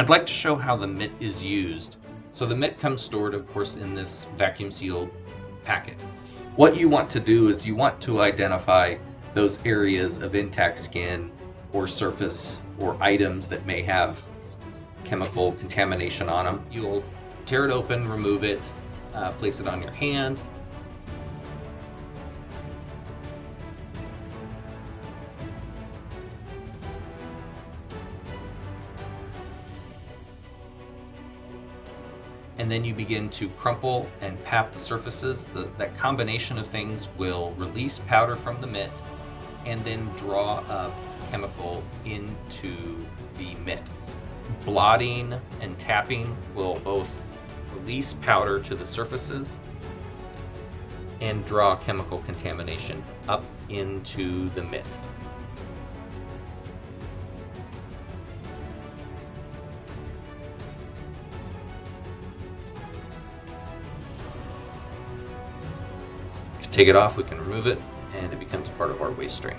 I'd like to show how the mitt is used. So the mitt comes stored, of course, in this vacuum sealed packet. What you want to do is you want to identify those areas of intact skin or surface or items that may have chemical contamination on them. You'll tear it open, remove it, place it on your hand. And then you begin to crumple and pat the surfaces. That combination of things will release powder from the mitt and then draw up chemical into the mitt. Blotting and tapping will both release powder to the surfaces and draw chemical contamination up into the mitt. Take it off, we can remove it, and it becomes part of our waste stream.